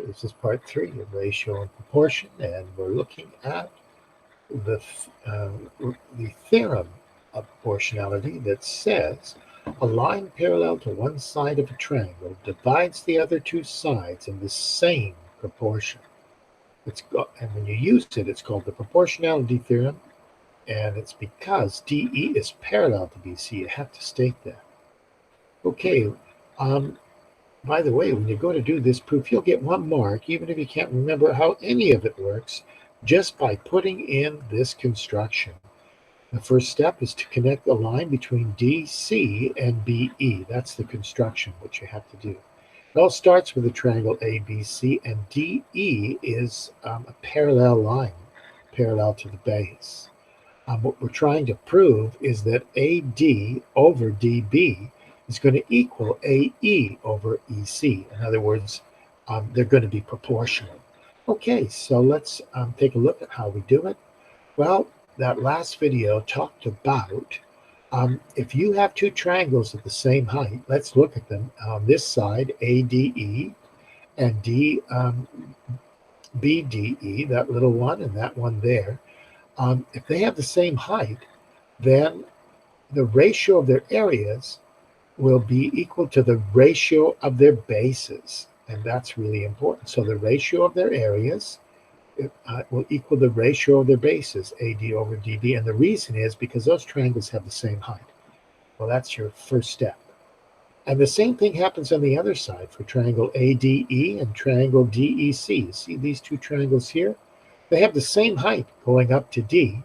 This is part 3 of ratio and proportion, and we're looking at the, uh, the theorem of proportionality that says a line parallel to one side of a triangle divides the other two sides in the same proportion. And when you use it, it's called the proportionality theorem, and it's because DE is parallel to BC. You have to state that. Okay, um, by the way, when you go to do this proof, you'll get 1 mark, even if you can't remember how any of it works, just by putting in this construction. The first step is to connect the line between DC and BE. That's the construction, which you have to do. It all starts with the triangle ABC, and DE is a parallel line, parallel to the base. What we're trying to prove is that AD over DB is going to equal AE over EC. In other words, they're going to be proportional. Okay, so let's take a look at how we do it. Well, that last video talked about if you have two triangles of the same height, let's look at them. On this side, ADE and BDE, that little one and that one there, if they have the same height, then the ratio of their areas will be equal to the ratio of their bases. And that's really important. So the ratio of their areas will equal the ratio of their bases, AD over DB. And the reason is because those triangles have the same height. Well, that's your first step. And the same thing happens on the other side for triangle ADE and triangle DEC. See these two triangles here? They have the same height going up to D.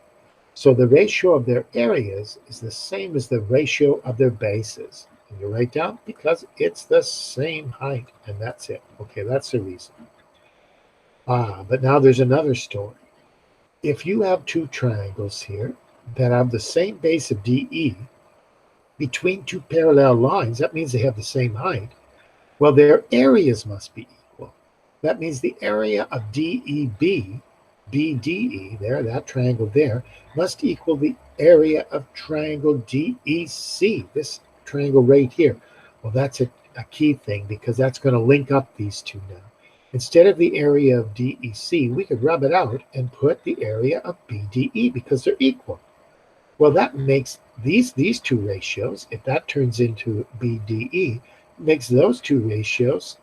So the ratio of their areas is the same as the ratio of their bases. And you write down because it's the same height, and that's it. Okay, that's the reason. But now there's another story. If you have two triangles here that have the same base of DE between two parallel lines, that means they have the same height. Well, their areas must be equal. That means the area of DEB, BDE, there, that triangle there, must equal the area of triangle DEC, this triangle right here. Well, that's a key thing because that's going to link up these two now. Instead of the area of DEC, we could rub it out and put the area of BDE because they're equal. Well, that makes these two ratios, if that turns into BDE, makes those two ratios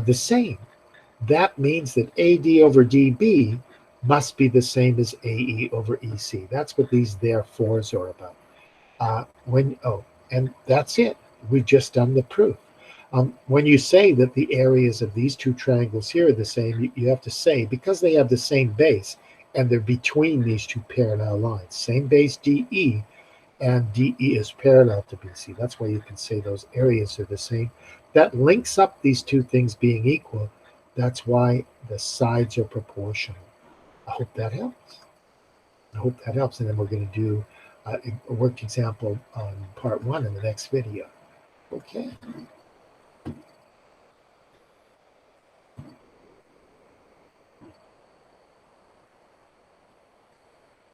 the same. That means that AD over DB must be the same as AE over EC. That's what these therefores are about. And that's it. We've just done the proof. When you say that the areas of these two triangles here are the same, you have to say, because they have the same base, and they're between these two parallel lines, same base DE, and DE is parallel to BC. That's why you can say those areas are the same. That links up these two things being equal. That's why the sides are proportional. I hope that helps. And then we're going to do a worked example on part 1 in the next video. Okay.